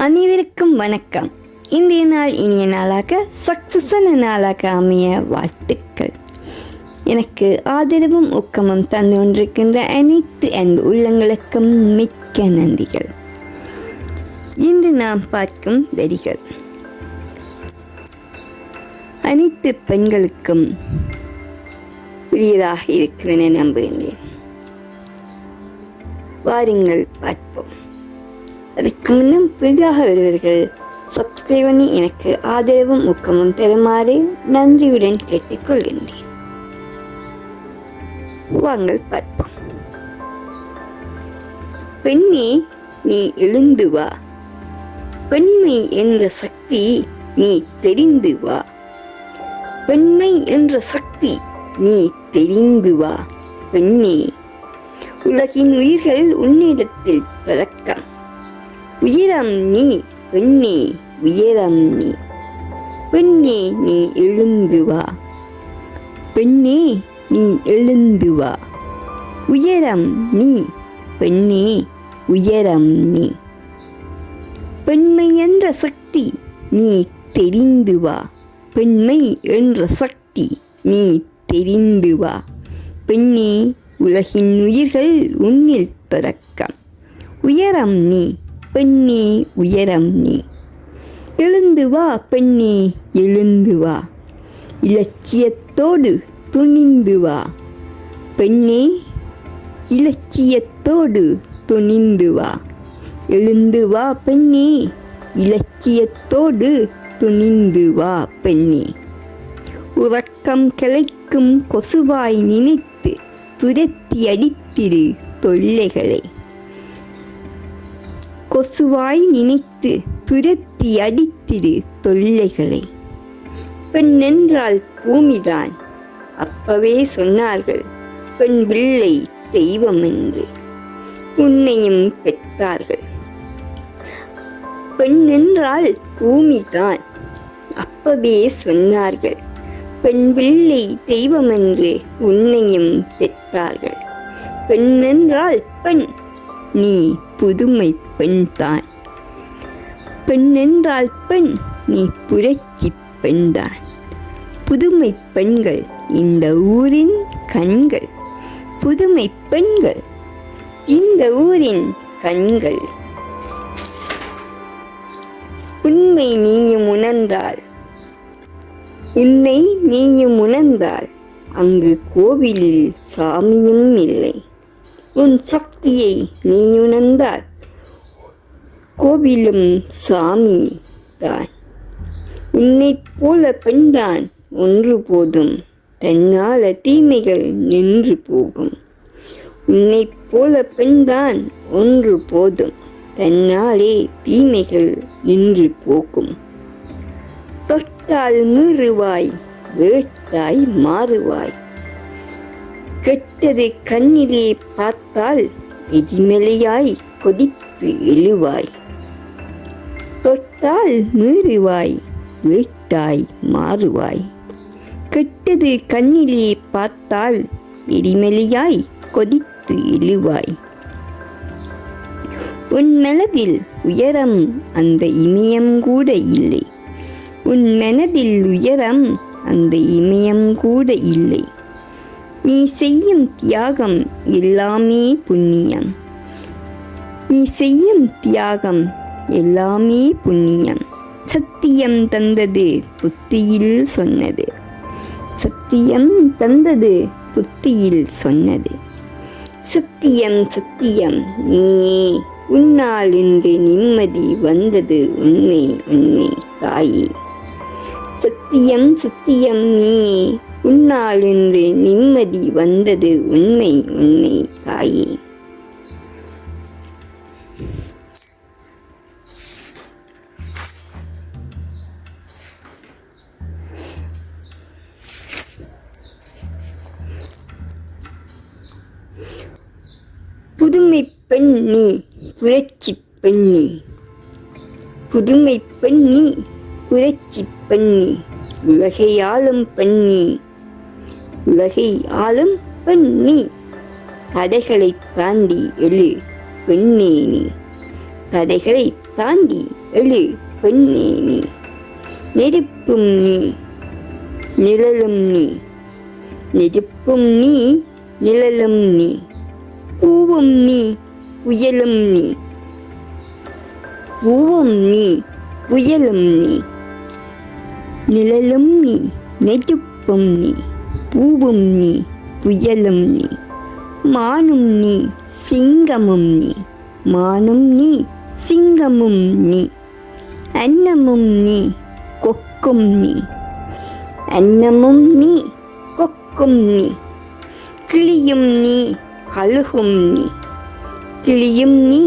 அனைவருக்கும் வணக்கம். இன்றைய நாள் இனிய நாளாக சக்ஸஸான நாளாக அமைய வாழ்த்துக்கள். எனக்கு ஆதரவும் ஊக்கமும் தந்து கொண்டிருக்கின்ற அனைத்து அன்பு உள்ளங்களுக்கும் மிக்க நன்றிகள். இன்று நாம் பார்க்கும் வரிகள் அனைத்து பெண்களுக்கும் உரியதாக இருக்கிறேன் நம்புகின்றேன். வாருங்கள் பார்ப்போம். அதுக்கு முன்னும் புதிதாக வருவர்கள் சப்ஸ்கிரைப் பண்ணி எனக்கு ஆதரவும் ஊக்கமும் தருமாறு நன்றியுடன் கேட்டுக்கொள்கின்றேன். வாங்கள் பார்ப்போம். பெண்ணே, நீ எழுந்து வா. பெண்மை என்ற சக்தி நீ தெரிந்து வா. பெண்மை என்ற சக்தி நீ தெரிந்து வா. பெண்ணே, உலகின் உயிர்கள் உன்னிடத்தில் பிறக்கம். உயரம் நீ பெண்ணே, உயரம் நீ. பெண்ணே, நீ எழுந்து வா. பெண்ணே, நீ எழுந்து வா. உயரம் நீ பெண்ணே, உயரம் நீ. பெண்மை என்ற சக்தி நீ தெரிந்து வா. பெண்மை என்ற சக்தி நீ தெரிந்து வா. பெண்ணே, உலகின் உயிர்கள் உன்னில் பிறக்கம். உயரம் நீ பெண்ணே, உயரம் நீ. எழுந்து வா பெண்ணே, எழுந்து வா. இலட்சியத்தோடு துணிந்து வா. பெண்ணே, இலட்சியத்தோடு துணிந்து வா. எழுந்து வா பெண்ணே, இலட்சியத்தோடு துணிந்து வா பெண்ணே. உறக்கம் கிளைக்கும் கொசுவாய் நினைத்து துரத்தி அடித்திரு தொல்லைகளை. கொசுவாய் நினைத்து துரத்தி அடித்திரு தொல்லைகளை. பெண் என்றால் பூமிதான். அப்பவே சொன்னார்கள் பெண் பிள்ளை தெய்வம் என்று. உன்னையும் பெற்றார்கள். பெண் என்றால் பூமிதான். அப்பவே சொன்னார்கள் பெண் பிள்ளை தெய்வம் என்று. உன்னையும் பெற்றார்கள். பெண் என்றால் பெண், நீ புதுமை பெண்தான். பெண் என்றால் பெண், நீ புரட்சி பெண்தான். புதுமை பெண்கள் இந்த ஊரின் கண்கள். புதுமை பெண்கள் இந்த ஊரின் கண்கள். உண்மை நீயும் உணர்ந்தால், உன்னை நீயும் உணர்ந்தால் அங்கு கோவிலில் சாமியும் இல்லை. உன் சக்தியை நீ உணர்ந்தால் கோவிலும் சாமி தான். உன்னைப் போல பெண்தான் ஒன்று போதும், தன்னால தீமைகள் நின்று போகும். உன்னைப் போல பெண்தான் ஒன்று போதும், தன்னாலே தீமைகள் நின்று போகும். தொட்டால் மீறுவாய், வேட்டாய் மாறுவாய். கெட்டது கண்ணிலே பார்த்தால் எரிமலையாய் கொதித்து எழுவாய். தொட்டால் மீறுவாய், வேட்டாய் மாறுவாய். கெட்டது கண்ணிலே பார்த்தால் எரிமலையாய் கொதித்து எழுவாய். உன் மனதில் உயரம் அந்த இமயம் கூட இல்லை. உன் மனதில் உயரம் அந்த இமயம் கூட இல்லை. நீ செய்யும் தியாகம் எல்லாமே புண்ணியம். நீ செய்யும் தியாகம் எல்லாமே புண்ணியம். சத்தியம் தந்தது புத்தியில் சொன்னது. சத்தியம் தந்தது புத்தியில் சொன்னது. சத்தியம் சத்தியம் நீயே. உன்னால் இன்று நிம்மதி வந்தது உண்மை உண்மை தாயே. சத்தியம் சத்தியம் நீயே. உன்னால் இன்று நிம்மதி வந்தது உண்மை உண்மை தாயே. புதுமை பெண் நீ, புரட்சி பெண் நீ. புதுமை பெண் நீ, புரட்சி பெண் நீ. உலகை ஆளும் பெண் நீ. உலகை ஆளும் பெண் நீ. தடைகளை தாண்டி எழு பெண்ணே நீ. தடைகளை தாண்டி எழு பெண்ணே நீ. நெருப்பும் நீ நிழலும் நீ, நெருப்பும் நீ நிழலும் நீ, பூவும் நீ புயலும் நீ, பூவும் நீ புயலும் நீ, நிழலும் நீ நெருப்பும் நீ, பூவும் நீ புயலும் நீ, மானும் நீ சிங்கமும் நீ, மானும் நீ சிங்கமும் நீ, அன்னமும் நீ கொக்கும் நீ, அன்னமும் நீ கொக்கும் நீ, கிளியும் நீ கழுகும் நீ, கிளியும் நீ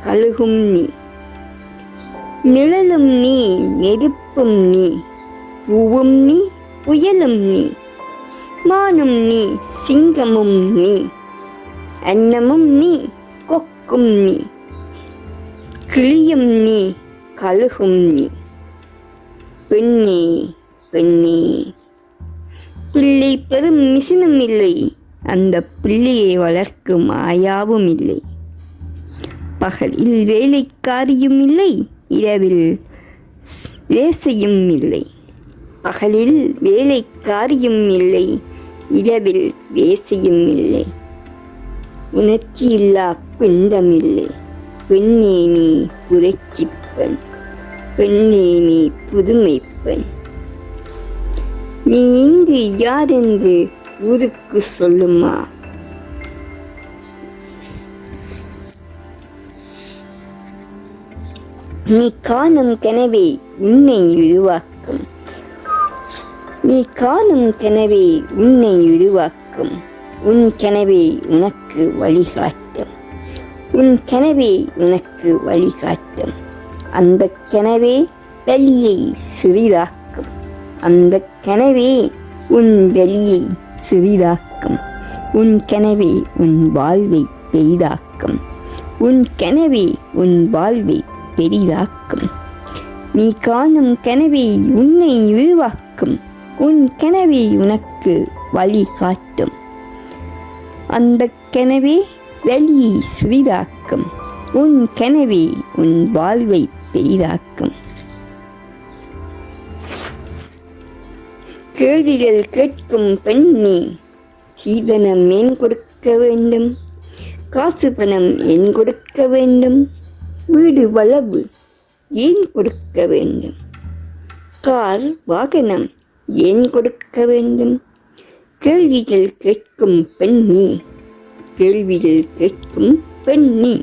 கழுகும் நீ, நிழலும் நீ நெருப்பும் நீ, பூவும் நீ புயலும் நீ, மானும் நீ சிங்கமும் நீ, அன்னமும் நீ கொக்கும் நீ, கிளியும் நீ கழுகும் நீ. பெண்ணே பெண்ணே, பிள்ளை பெரும் மிஷினும் இல்லை, அந்த பிள்ளையை வளர்க்கும் ஆயாவும் இல்லை. பகலில் வேலைக்காரியும் இல்லை, இரவில் வேசையும் இல்லை. பகலில் வேலைக்காரியும் இல்லை, இரவில் வேசையும் இல்லை. உணர்ச்சியில்லா பிண்டமில்லை. பெண்ணே நீ புரட்சிப் பெண், பெண்ணே நீ புதுமை பெண். நீ இங்கு யாரென்று ஊருக்கு சொல்லுமா? நீ காணும் கனவே உன்னை உருவாக்கும், நீ காணும் கனவே உன்னை உருவாக்கும், உன் கனவே உனக்கு வழிகாட்டும், உன் கனவே உனக்கு வழிகாட்டும். அந்த கனவே வலியை சிறிதாக்கும், அந்த கனவே உன் வலியை சிறிதாக்கும், உன் கனவே உன் வாழ்வை பெரிதாக்கும், உன் கனவே உன் வாழ்வை பெரிதாக்கும். நீ காணும் கனவே உன்னை உருவாக்கும், உன் கனவே உனக்கு வழிகாட்டும். அந்த கனவே வலியை சிறிதாக்கும், உன் கனவே உன் வாழ்வை பெரிதாக்கும். கேள்விகள் கேட்கும் பெண்ணே, சீதனம் ஏன் கொடுக்க வேண்டும்? காசு பணம் ஏன் கொடுக்க வேண்டும்? வீடு வளவு ஏன் கொடுக்க வேண்டும்? கார் வாகனம் ஏன் கொடுக்க வேண்டும்? கேள்விகள் கேட்கும் பெண்ணே, கேள்விகள் கேட்கும் பெண்ணே,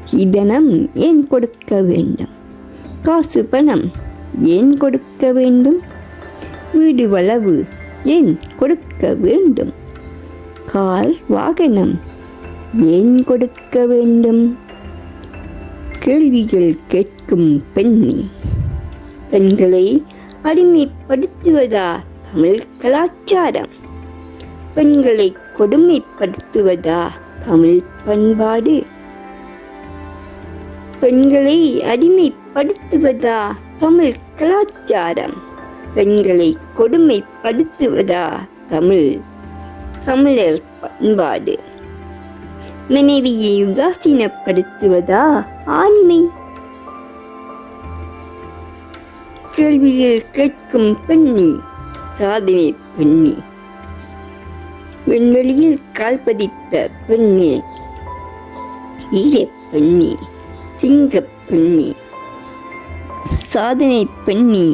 சீதனம் ஏன் கொடுக்க வேண்டும்? காசு பணம் ஏன் கொடுக்க வேண்டும்? வீடு வளவு ஏன் கொடுக்க வேண்டும்? கார் வாகனம் ஏன் கொடுக்க வேண்டும்? கேள்விகள் கேட்கும் பெண்ணே. பெண்களை அடிமைப்படுத்துவதா தமிழ் கலாச்சாரம்? பெண்களை கொடுமைப்படுத்துவதா தமிழ் பண்பாடு? பெண்களை அடிமைப்படுத்துவதா தமிழ் கலாச்சாரம்? பெண்களை கொடுமைப்படுத்துவதா தமிழர் பண்பாடு? மனைவியை உதாசீனப்படுத்துவதா ஆண்மை? கேள்விகள் கேட்கும் பெண்ணி, சாதனை பெண்ணி, விண்வெளியில் கால் பதித்த பெண்ணே, வீரப் பெண்ணி, சிங்கப் பெண்ணி, சாதனை பெண்ணி,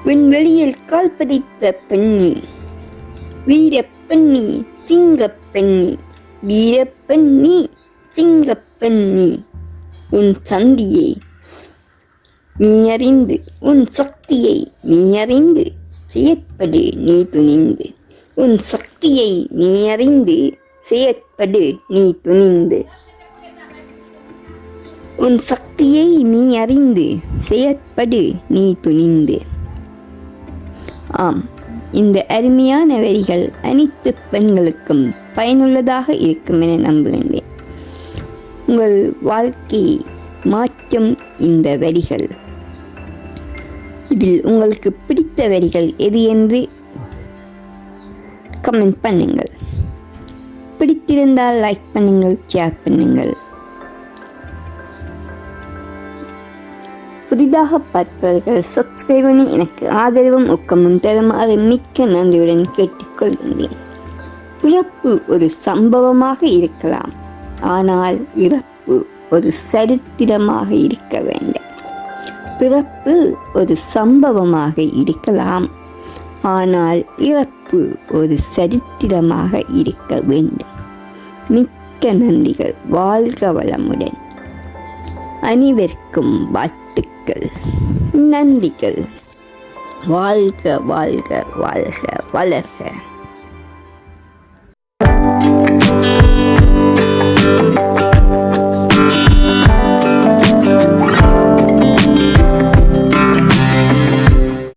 விண்வெளியில் கால் பதித்த பெண்ணி, வீரப் பெண்ணி, சிங்கப் பெண்ணி, வீரப் பெண்ணி, சிங்கப் பெண்ணி. உன் சந்தியை நீ அறிந்து, உன் சக்தியை நீ அறிந்து, செயற்படு நீ துணிந்து. உன் சக்தியை நீ அறிந்து, செயற்படு நீ துணிந்து. உன் சக்தியை நீ அறிந்து, செயற்படு நீ துணிந்து. ஆம், இந்த அருமையான வரிகள் அனைத்து பெண்களுக்கும் பயனுள்ளதாக இருக்கும் என நம்புகின்றேன். உங்கள் வாழ்க்கையை மாற்றும் இந்த வரிகள். இதில் உங்களுக்கு பிடித்த வரிகள் எது என்று கமெண்ட் பண்ணுங்கள். பிடித்திருந்தால் லைக் பண்ணுங்கள், ஷேர் பண்ணுங்கள். புதிதாக பார்ப்பவர்கள் சப்ஸ்கிரைப் பண்ணி எனக்கு ஆதரவும் ஊக்கமும் தருமாறு மிக்க நன்றியுடன் கேட்டுக்கொள்கின்றேன். பிறப்பு ஒரு சம்பவமாக இருக்கலாம், ஆனால் இறப்பு ஒரு சரித்திரமாக இருக்க வேண்டும். பிறப்பு ஒரு சம்பவமாக இருக்கலாம், ஆனால் இறப்பு ஒரு சரித்திரமாக இருக்க வேண்டும். மிக்க நன்றிகள். வாழ்க வளமுடன். அனைவருக்கும் வாழ்த்துக்கள், நன்றிகள். வாழ்க வாழ்க வாழ்க வளர்க.